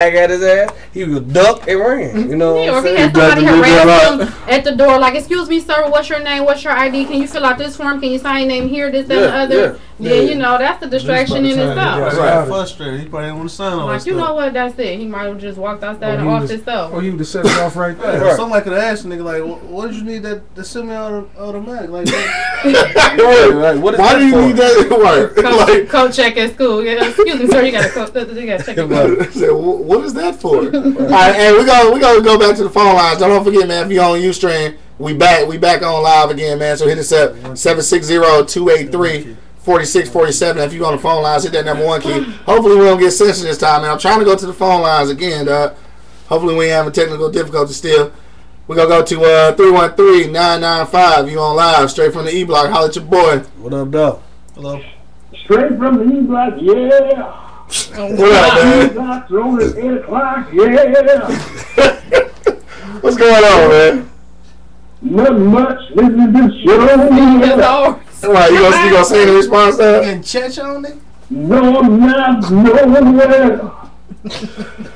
at his ass, he would duck and ran. You know what I'm or if he saying? had somebody harass him at the door, like, excuse me, sir, what's your name? What's your ID? Can you fill out this form? Can you sign your name here, this, that, and the other? Then, you know, that's the distraction in itself. He got frustrated. He probably didn't want to sign on like, you know what, that's it. He might have just walked outside the office, though. Or he would have set it off right there. Right. Somebody could have asked a nigga, like, what did you need that semi-automatic? Like, why do you need that? Coat check at school. Yeah, excuse me, sir, you got to check it out. What is that for? All right, and we gonna go back to the phone lines. Don't forget, man, if you're on Ustream, we back on live again, man. So hit us up 760-283-4647. If you on the phone lines, hit that number 1 key. Hopefully we don't get censored this time, man. I'm trying to go to the phone lines again, dog. Hopefully we ain't having technical difficulties still. We're gonna go to 313-995. You on live, straight from the E Block. Holla at your boy. What up, dog? hello. Straight from the E Block, yeah. What up, man? Block, on at 8 o'clock, yeah. What's going on, man? Nothing much. Listening to the show. Right, you gonna say the response to that? And church on it? No, I'm not nowhere.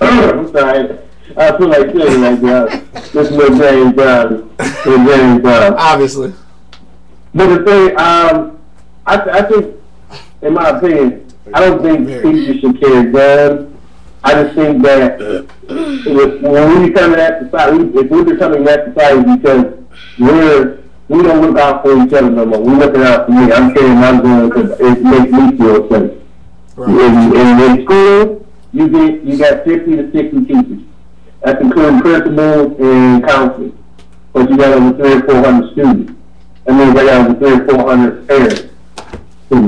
I'm sorry. I feel like saying like that. This is what James Brown. Obviously. But the thing, I think, in my opinion, I don't think teachers should carry guns. I just think that when we become that society, if we're becoming that society because we don't look out for each other no more. We're looking out for me. I'm carrying my gun because it makes me feel safe. Right. In school, you got 50 to 60 teachers. That's including principals and counselors. But you got over 300 or 400 students. That means I got over 300 or 400 parents. We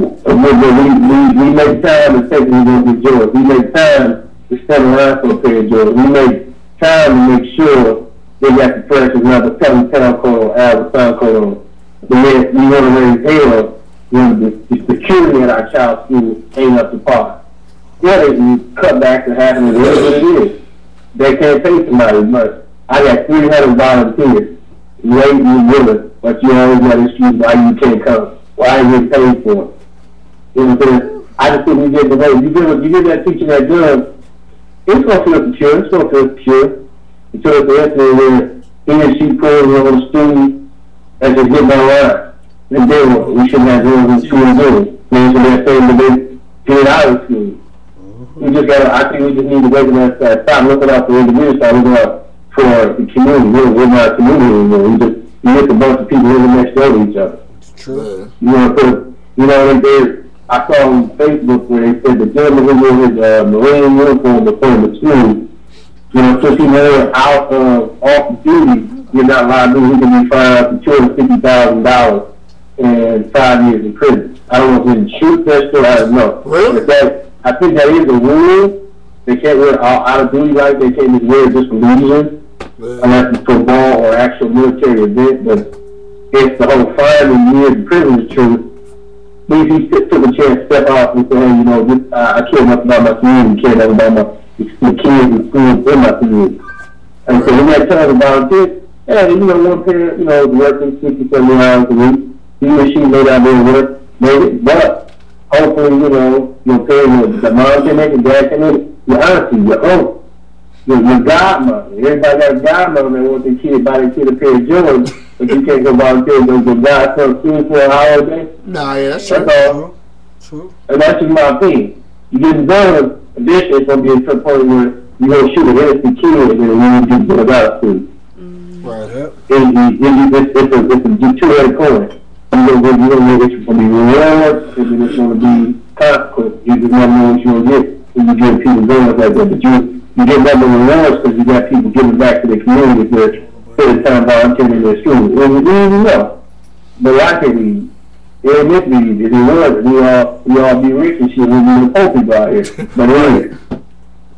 make time to take them to get joy. We make time to stand around for a pair of joy. We make time to make sure they got the precious number 7 pound code or Albert pound code on. But yet, we want to raise hell when the security at our child's school ain't up to par. Yeah, they can cut back to half of it is. They can't pay somebody as much. I got 300 volunteers waiting with us, but you always got to excuse why you can't come. Why you get paid for it? You know what I'm saying? I just think we get the way. You give that teacher that gun, it's going to feel secure. It's going to feel secure. Until it's the incident where he or she pulls on the student and just get by line. And then we shouldn't have guns in school doing. We should have saying to get out of school. We just got. I think we just need to wake up and stop looking out for individuals. Start looking out for the community. We're not a community anymore. We get a bunch of people living next door to each other. It's true. I saw on Facebook where they said the gentleman who wore his Marine uniform before the school, since he wore out off duty, you're not allowed to do. He can be fined for $250,000 and 5 years in prison. I don't know if he shoot that still. I don't know. Really? I think that is a rule. They can't wear out of duty like they can't just wear it just for leisure, unless it's football or actual military event. But if the whole fine and years in prison is true, maybe he took a chance to step off and say, hey, I care enough about my community, care enough about the kids and schools in my community. And so when that time to volunteer, one parent, working 60, 70 hours a week, he or she may not be able to work, maybe, but hopefully, your parent, the mom can make it, dad can make it, your auntie, your uncle, your godmother. Everybody got a godmother that wants their kid, buy their kid a pair of Jordans, but you can't go volunteer because the guy comes school for an hour a day. Nah, yeah, that's true. That's all. True. And that's just my opinion. You get done, additionally, it's going to be a point where you're going to shoot an innocent kid and then you get out of school. Right. It's a two-headed coin. You're going to be rewards, and then it's going to be consequences. You just never know what you're going to get when you give people guns like that. But you get nothing rewards because you got people giving back to the community for the time volunteering in their school. It's easy enough. But I can read. It ain't meant to be easy. If it was, we all be rich and shit. We'd be the poor people out here. But it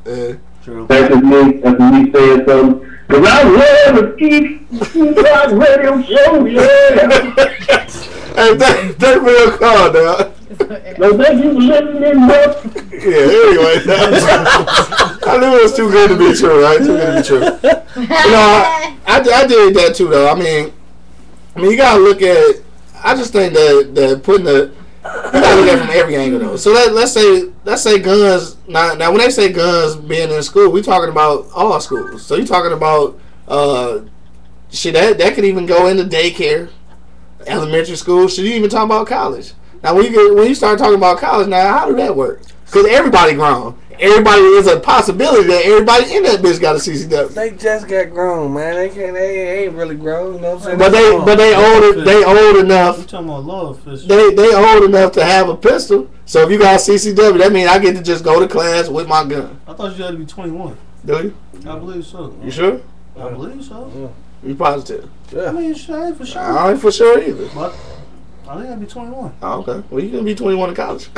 ain't. True. That's just me. That's me saying something. Because I love the East Rock Radio Show, yeah. Hey, thank you for your call, dog. No, thank you for listening, bro. Yeah, anyway. I knew it was too good to be true, right? Too good to be true. I did that too, though. I mean, you gotta look at. I just think that putting You gotta look at it from every angle though. So let's say guns. Now when they say guns being in school, we talking about all schools. So you talking about shit that could even go into daycare, elementary school. Should you even talk about college? Now when you start talking about college, now how do that work? Because everybody grown. Everybody is a possibility that everybody in that bitch got a CCW. They just got grown, man. They ain't really grown. You know what I'm saying? But they old enough. You talking about law officials? They old enough to have a pistol. So if you got a CCW, that means I get to just go to class with my gun. I thought you had to be 21. Do you? I believe so. You sure? I believe so. You positive? Yeah. I mean, I ain't for sure. I ain't for sure either. But I think I'd be 21. Oh, okay. Well, you can be 21 in college.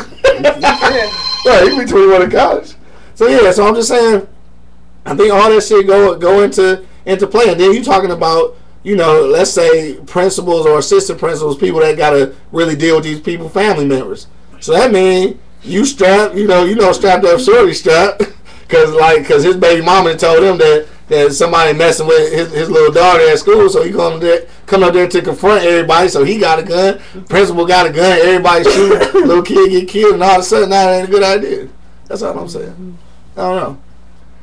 Yeah, you can be 21 in college. So yeah, so I'm just saying, I think all that shit go into play, and then you talking about, you know, let's say principals or assistant principals, people that gotta really deal with these people, family members. So that means you strapped, strapped up shorty strapped, cause his baby mama told him that somebody messing with his little daughter at school, so he come up there to confront everybody. So he got a gun, principal got a gun, everybody shooting, little kid get killed, and all of a sudden that ain't a good idea. That's all I'm saying. I don't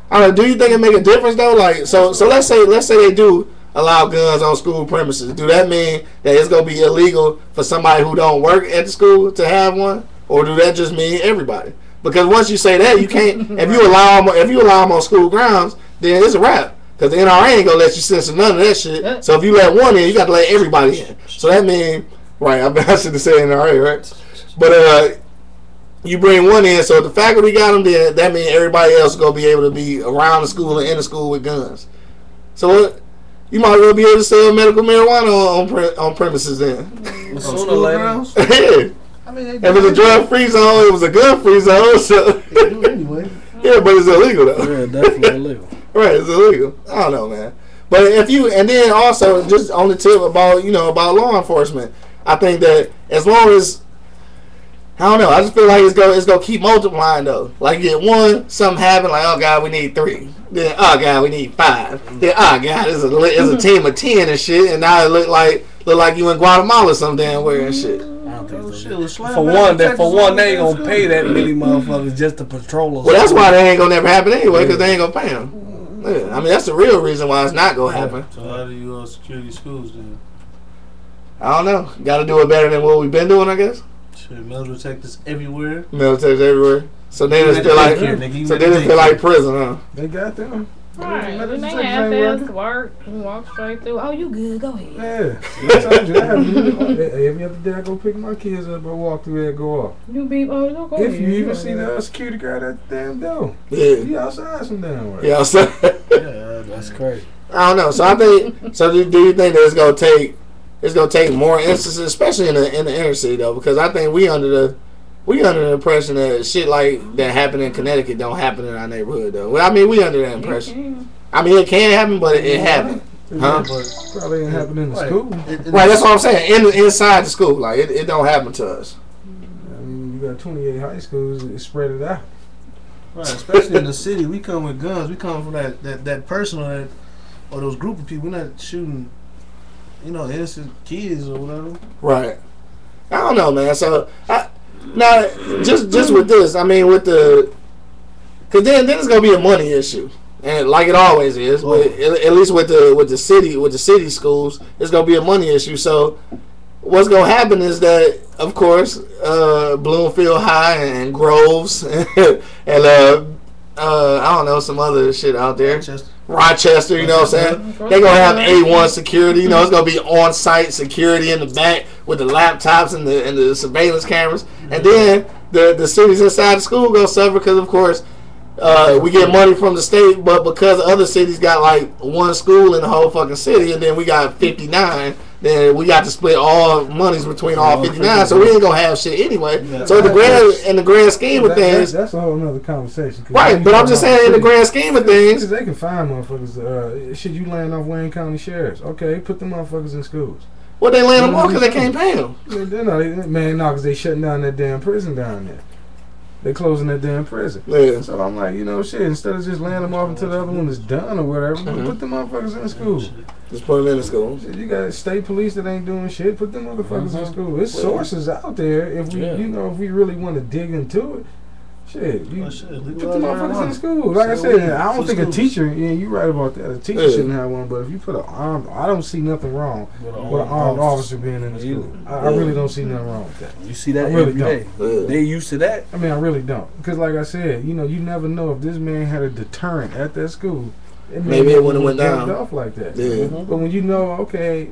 know. Do you think it make a difference though? Like, so let's say they do allow guns on school premises. Do that mean that it's gonna be illegal for somebody who don't work at the school to have one, or do that just mean everybody? Because once you say that, you can't. If you allow them on school grounds, then it's a wrap. Because the NRA ain't gonna let you censor none of that shit. So if you let one in, you got to let everybody in. So that means, right? I should have said NRA, right? But you bring one in, so if the faculty got them, then that means everybody else is gonna be able to be around the school and in the school with guns. So you might well be able to sell medical marijuana on premises then. Sooner or later. Yeah. I mean, If it's a drug-free zone, it was a gun-free zone. So they do anyway. Yeah, but it's illegal though. Yeah, definitely illegal. Right, it's illegal. I don't know, man. But and then also just on the tip about law enforcement, I think that as long as I don't know, I just feel like it's gonna keep multiplying though. Like you get one, something happen, like oh god, we need 3. Then oh god, we need 5. Then oh god, it's a team of 10 and shit, and now it look like you in Guatemala some damn where and shit. For one, they ain't gonna pay that many motherfuckers just to patrol us. Well, that's why they ain't gonna never happen anyway, because they ain't gonna pay them. Yeah, I mean, that's the real reason why it's not gonna happen. So how do you security schools then? I don't know. Got to do it better than what we've been doing, I guess. Shit, metal detectors everywhere. Metal detectors everywhere. So then it's feel like prison, huh? They got them. Right. Then they have to work and walk straight through. Oh, you good? Go ahead. Yeah. I told you, every other day I go pick my kids up, I walk through there and go off. You be go if ahead. you even see the security guard at the damn door. Yeah. He outside some damn way. Yeah, outside. Yeah, that's crazy. I don't know. So I think. So do you think that it's gonna take more instances, especially in the inner city though? Because I think we under the impression that shit like that happened in Connecticut don't happen in our neighborhood though. Well, I mean, we under that impression. I mean, it can happen, but it happened. Huh? Probably ain't happening in the school. Right, that's what I'm saying. Inside the school, like it don't happen to us. I mean, you got 28 high schools, it spread it out. Right, especially in the city, we come with guns. We come from that person or those group of people. We're not shooting, innocent kids or whatever. Right. I don't know, man. So now, just with this, I mean, because then it's gonna be a money issue, and like it always is. At least with the city schools, it's gonna be a money issue. So what's gonna happen is that, of course, Bloomfield High and Groves and I don't know, some other shit out there. Rochester, you know what I'm saying? They're gonna have A1 security. It's gonna be on-site security in the back with the laptops and the surveillance cameras. And then the cities inside the school gonna suffer because, of course, we get money from the state, but because other cities got like one school in the whole fucking city, and then we got 59. Then we got to split all monies between all 59, so we ain't gonna have shit anyway. So in the grand scheme of things, that's a whole nother conversation. Right, but I'm just saying in the grand scheme of things, they can find motherfuckers. Shit, you laying off Wayne County sheriffs? Okay, put the motherfuckers in schools. Well, they laying them off because they can't pay them. Because they shutting down that damn prison down there. they closing that damn prison. Yeah. So I'm like, shit, instead of just laying them off until the other one is done or whatever, put them motherfuckers in school. Just put them in the school. Shit, you got state police that ain't doing shit, put them motherfuckers in school. There's sources out there if we, if we really want to dig into it. Shit, put the motherfuckers in school. Like I said, I don't think a teacher, you're right about that. A teacher shouldn't have one, but if you put an armed, I don't see nothing wrong with an armed officer being in the school. I really don't see nothing wrong with that. You see that every day. They used to that. I mean, I really don't. Because like I said, you never know if this man had a deterrent at that school. Maybe it wouldn't have went down off like that. Yeah. But when okay,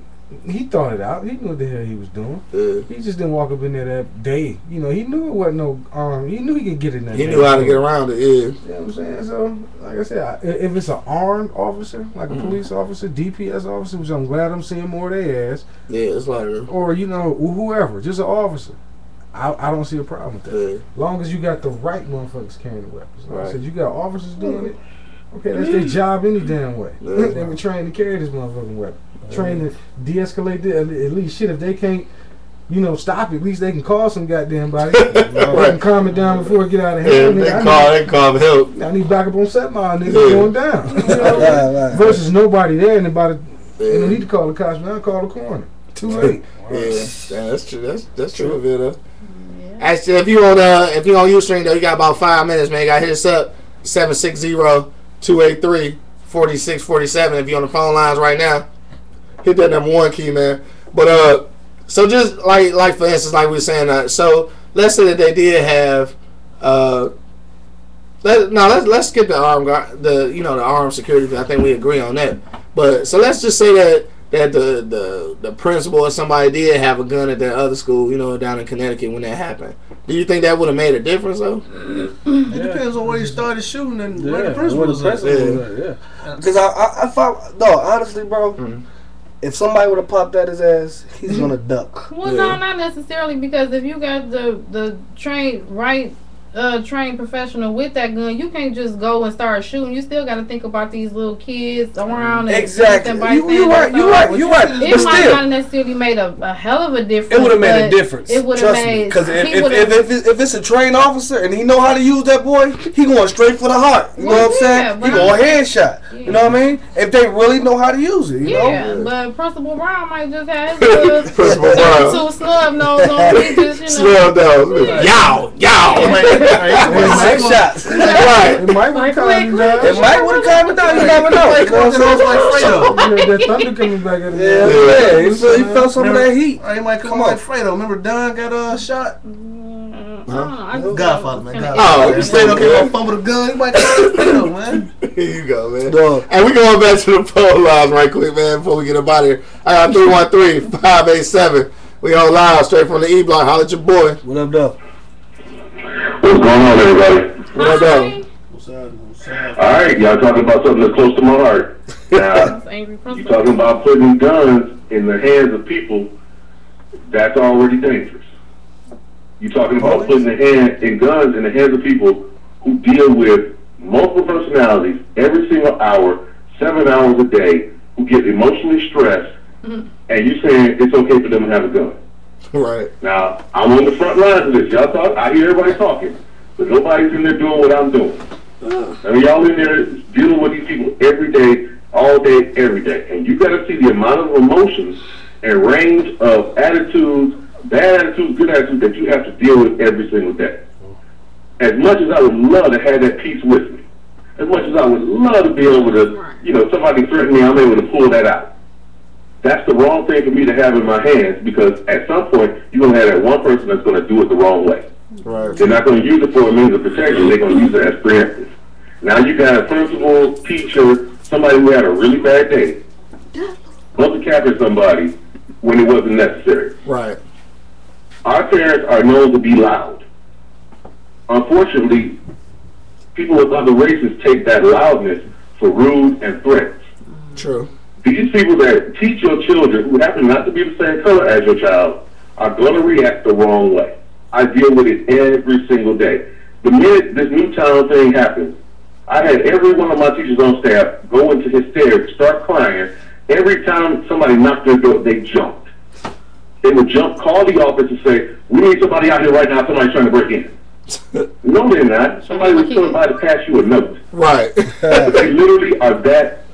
he thought it out. He knew what the hell he was doing. He just didn't walk up in there that day. He knew it wasn't no arm. He knew he could get in that. He knew how to get around it. Yeah. You know what I'm saying? So, like I said, if it's an armed officer, like a police officer, DPS officer, which I'm glad I'm seeing more of their ass. Yeah, it's like, or whoever, just an officer. I don't see a problem with that. As long as you got the right motherfuckers carrying the weapons. Like I said, you got officers doing it. Okay, that's their job any damn way. They were trained to carry this motherfucking weapon. Trained to de-escalate it. At least shit, if they can't, stop it, at least they can call some goddamn body. They can calm it down before it get out of hand. They call help. I need backup on 7 Mile, nigga, going down. Versus nobody there, and they don't need to call the cops now, call the coroner. Too late. Yeah, that's true. That's true of it, though. Actually, if you on Ustream though, you got about 5 minutes, man. You got to hit us up 760-283-4647. If you're on the phone lines right now, hit that number 1 key, man. But so just like for instance, like we were saying, so let's say that they did have let's skip the armed security. I think we agree on that. But so let's just say that the principal or somebody did have a gun at that other school, down in Connecticut when that happened. Do you think that would have made a difference, though? It depends on where you started shooting and where the principal was at. Because I thought, honestly, bro, if somebody would have popped at his ass, he's gonna duck. Well, no, not necessarily, because if you got the trained trained professional with that gun, you can't just go and start shooting. You still got to think about these little kids around. Exactly. You're right. It might not necessarily made a hell of a difference. It would have made a difference. It would have made, because if it's a trained officer and he know how to use that boy, he going straight for the heart. You know what I'm saying? He going headshot. Yeah. You know what I mean? If they really know how to use it, you know. But Principal Brown might just have his two snub nose on. He just snub nose. Yow. Shots. Right. It might would have calmed down. It might would have calmed down. You never know. Like Fredo. That thunder coming back at him. Yeah. He felt some of that heat. He might come like Fredo. Remember Don got shot? Godfather, man. Fredo came on fumble the gun. He might come like Fredo, man. Here you go, man. And we going back to the phone lines right quick, man, before we get up out of here. I got 313-587. We on live straight from the E Block. Holla at your boy. What up, though? What's going on, everybody? What up? What's up? All right, y'all talking about something that's close to my heart. Now, you talking about putting guns in the hands of people, that's already dangerous. You talking about putting guns in the hands of people who deal with multiple personalities every single hour, 7 hours a day, who get emotionally stressed, and you saying it's okay for them to have a gun. Right. Now, I'm on the front lines of this. Y'all talk, I hear everybody talking, but nobody's in there doing what I'm doing. I mean, y'all in there dealing with these people every day, all day, every day. And you got to see the amount of emotions and range of attitudes, bad attitudes, good attitudes that you have to deal with every single day. As much as I would love to have that peace with me, as much as I would love to be able to, somebody threaten me, I'm able to pull that out. That's the wrong thing for me to have in my hands, because at some point you're going to have that one person that's going to do it the wrong way. Right. They're not going to use it for a means of protection. They're going to use it as preemptive. Now you got a principal, teacher, somebody who had a really bad day, bump the cap at somebody when it wasn't necessary. Right. Our parents are known to be loud. Unfortunately, people with other races take that loudness for rude and threats. True. These people that teach your children, who happen not to be the same color as your child, are going to react the wrong way. I deal with it every single day. The minute this Newtown thing happens, I had every one of my teachers on staff go into hysterics, start crying. Every time somebody knocked their door, they jumped. They would jump, call the office and say, we need somebody out here right now, somebody's trying to break in. No, they're not. Somebody was told by to pass you a note. Right. They literally are that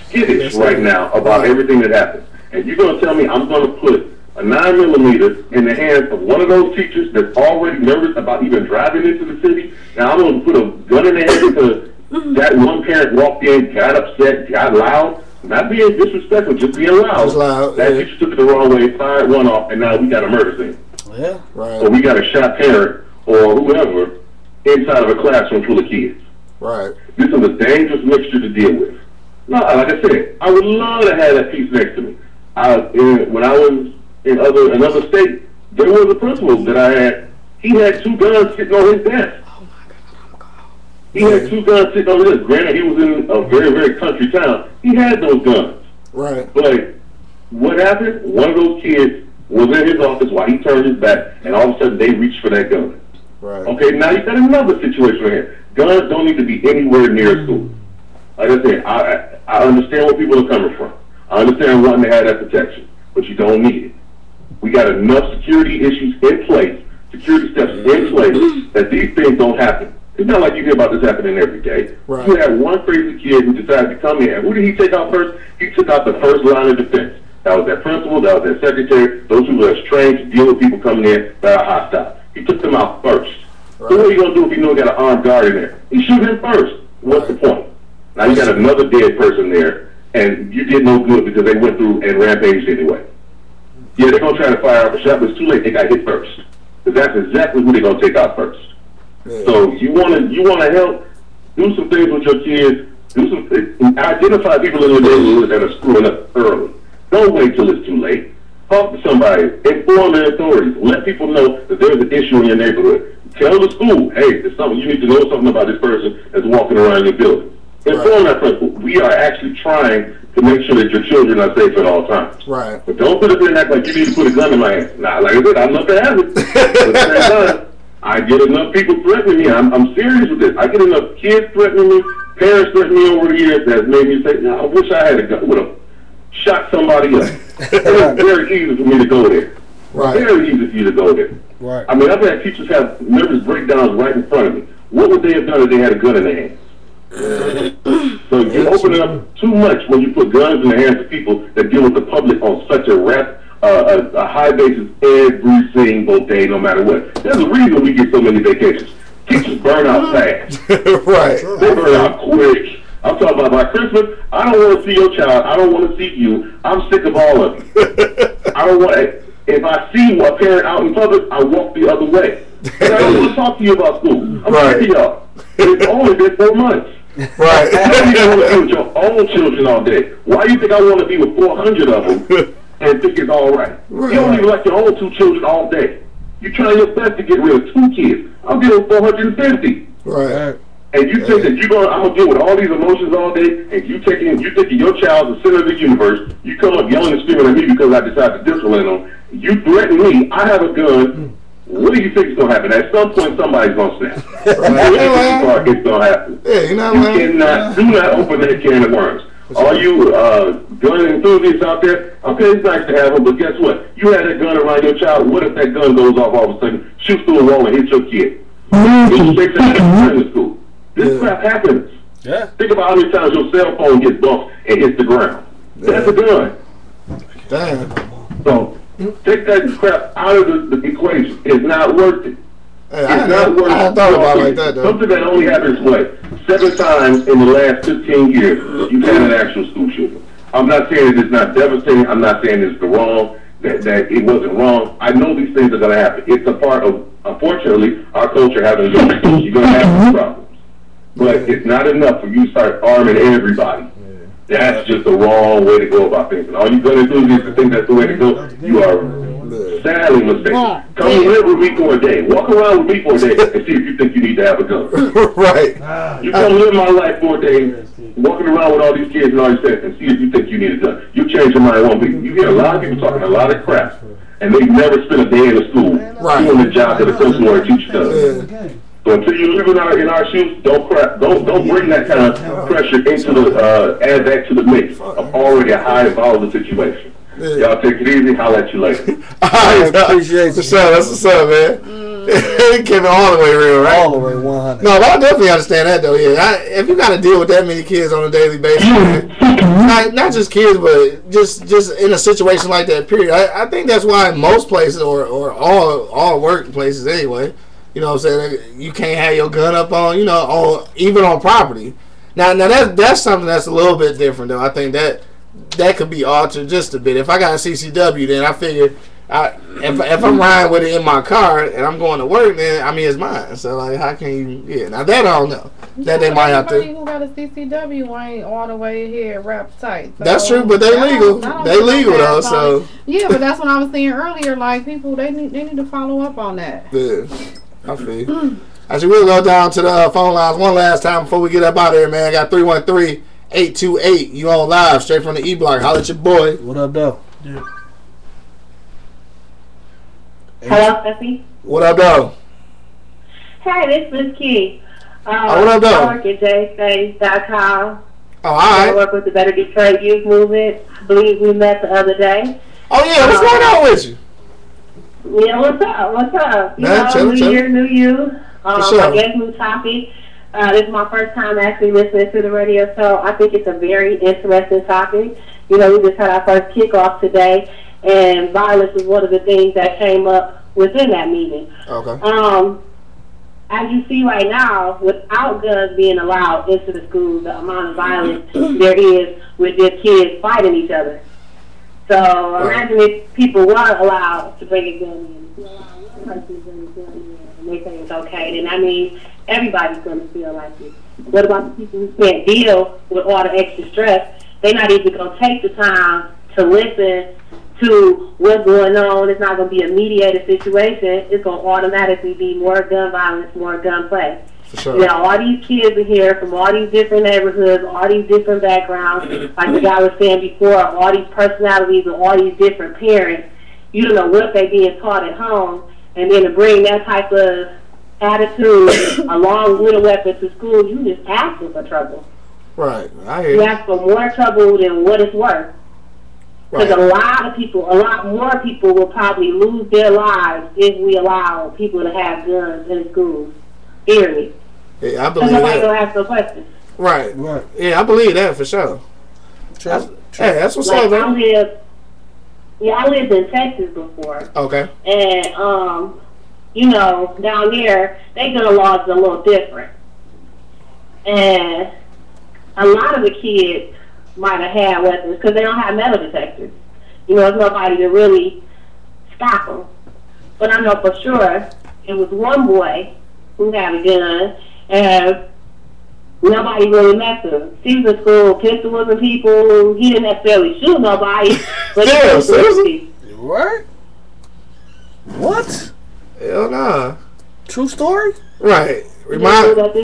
skittish right now about everything that happens. And you're going to tell me I'm going to put a 9mm in the hands of one of those teachers that's already nervous about even driving into the city? Now I'm going to put a gun in their hand because that one parent walked in, got upset, got loud. Not being disrespectful, just being loud. That teacher took it the wrong way, fired one off, and now we got a murder scene. Yeah, right. Or we got a shot parent or whoever inside of a classroom full of kids. Right. This is a dangerous mixture to deal with. No, like I said, I would love to have that piece next to me. When I was in another state, there was a principal that I had. He had 2 guns sitting on his desk. Oh my God. He had 2 guns sitting on his desk. Granted, he was in a very, very country town. He had those guns. Right. But what happened? One of those kids was in his office while he turned his back, and all of a sudden they reached for that gun. Right. Okay, now you got another situation right here. Guns don't need to be anywhere near school. Like I said, I understand where people are coming from. I understand wanting to have that protection, but you don't need it. We got enough security issues in place, security steps in place, that these things don't happen. It's not like you hear about this happening every day. Right. You had one crazy kid who decided to come in. Who did he take out first? He took out the first line of defense. That was that principal, that was that secretary, those who were trained to deal with people coming in that are hostile. He took them out first. Right. So what are you going to do if you know you got an armed guard in there? You shoot him first. What's the point? Now you got another dead person there, and you did no good because they went through and rampaged anyway. Yeah, they're going to try to fire off a shot, but it's too late. They got hit first. Because that's exactly who they're going to take out first. Yeah. So you want to help, do some things with your kids, identify people in your neighborhood that are screwing up early. Don't wait till it's too late. Talk to somebody. Inform the authorities. Let people know that there's an issue in your neighborhood. Tell the school, hey, there's something, you need to know something about this person that's walking around your building. Inform that principal. We are actually trying to make sure that your children are safe at all times. Right. But don't put it there and act like you need to put a gun in my hand. Nah, like I said, I'd love to have it. But at the same time, I get enough people threatening me. I'm serious with this. I get enough kids threatening me, parents threatening me over the years that's made me say, I wish I had a gun. Would have shot somebody up. It's very easy for me to go there. Right. Very easy for you to go there. Right. I mean, I've had teachers have nervous breakdowns right in front of me. What would they have done if they had a gun in their hands? So you open it up too much when you put guns in the hands of people that deal with the public on such a high basis every single day, no matter what. There's a reason we get so many vacations. Teachers burn out fast. Right. They burn out quick. I'm talking about by Christmas, I don't want to see your child. I don't want to see you. I'm sick of all of you. I don't want to. If I see a parent out in public, I walk the other way. And I don't want to talk to you about school. I'm sick of y'all. It's only been 4 months. Right. Why do you want to be with your own children all day? Why do you think I want to be with 400 of them and think it's all right? You don't even like your own 2 children all day. You're trying your best to get rid of 2 kids. I'll deal with 450. Right. And you think that I'm gonna deal with all these emotions all day, and you thinking your child's the center of the universe. You come up yelling and screaming at me because I decide to discipline them. You threaten me. I have a gun. What do you think is gonna happen? At some point, somebody's gonna snap. Right. It's gonna happen. Yeah, you're not lying. Do not open that can of worms. All you gun enthusiasts out there, okay, it's nice to have them, but guess what? You had that gun around your child. What if that gun goes off all of a sudden, shoots through a wall, and hits your kid? It's straight to the school. This crap happens. Yeah. Think about how many times your cell phone gets bumped and hits the ground. That's a gun. Damn. So take that crap out of the equation. It's not worth it. Hey, I hadn't thought about it like that, though. Something that only happens, 7 times in the last 15 years, you've had an actual school shooting. I'm not saying that it's not devastating. I'm not saying it's the wrong, that it wasn't wrong. I know these things are going to happen. It's a part of, unfortunately, our culture having you're going to have these problems. But it's not enough for you to start arming everybody. That's just the wrong way to go about things. And all you're going to do is to think that's the way to go. You are sadly mistaken. Come and live with me for a day. Walk around with me for a day and see if you think you need to have a gun. Right. You come live my life for a day, walking around with all these kids and all these things, and see if you think you need a gun. You change your mind one week. You hear a lot of people talking a lot of crap, and they've never spent a day in a school doing the job that a principal or a teacher does. So until you live in our shoes, don't bring that kind of pressure into add that to the mix of already a high volatile situation. Y'all take it easy. I'll let you later. I appreciate you. That's what's up, man. Kept it all the way real, right? All the way 100. No, but I definitely understand that though. Yeah, if you got to deal with that many kids on a daily basis, man, not just kids, but just in a situation like that. Period. I think that's why most places or all workplaces anyway. You know what I'm saying? You can't have your gun up on even on property. Now that's something that's a little bit different though. I think that could be altered just a bit. If I got a CCW, then I figure. If I'm riding with it in my car and I'm going to work, then I mean it's mine. So like, how can you? Yeah, now that I don't know. That they might have to. Everybody who got a CCW ain't all the way here wrapped tight. So that's true, but they legal. They legal though. So yeah, but that's what I was saying earlier. Like people, they need to follow up on that. Yeah, I feel. As we will go down to the phone lines one last time before we get up out of here, man. I got 313-828. You on live straight from the E Block. Holla at your boy. What up, though? Yeah. Hello, Stephanie. What up, though? Hey, this is Key. What up, though? I work at jspace.com. Oh, all right. I work with the Better Detroit Youth Movement. I believe we met the other day. Oh, yeah. What's going on with you? Yeah, what's up? What's up? New year, new you. Sure. I guess new topic. This is my first time actually listening to the radio, so I think it's a very interesting topic. You know, we just had our first kickoff today, and violence was one of the things that came up within that meeting. Okay. As you see right now, without guns being allowed into the schools, the amount of violence there is with just kids fighting each other. So imagine if people weren't allowed to bring a gun in. If you allow one person to bring a gun in and they say it's okay, then that means everybody's going to feel like it. What about the people who can't deal with all the extra stress? They're not even going to take the time to listen to what's going on. It's not going to be a mediated situation. It's going to automatically be more gun violence, more gun play. For sure. You know, all these kids are here from all these different neighborhoods, all these different backgrounds. Like the guy was saying before, all these personalities and all these different parents. You don't know what they're being taught at home. And then to bring that type of attitude along with a weapon to school, you just asking for trouble. Right. I hear you. Ask for more trouble than what it's worth. Because a lot more people will probably lose their lives if we allow people to have guns in schools. Period. Yeah, I believe nobody that. Nobody will ask no questions. Right. Yeah, I believe that for sure. Hey, that's what's up, man. I lived in Texas before. Okay. And, you know, down there, they gun laws are a little different. And a lot of the kids might have had weapons because they don't have metal detectors. You know, there's nobody to really stop them. But I know for sure it was one boy who had a gun, and nobody really messed with him. He was in school, pistol whipping people. He didn't necessarily shoot nobody, but he was seriously. What? What? Hell nah. True story? Right.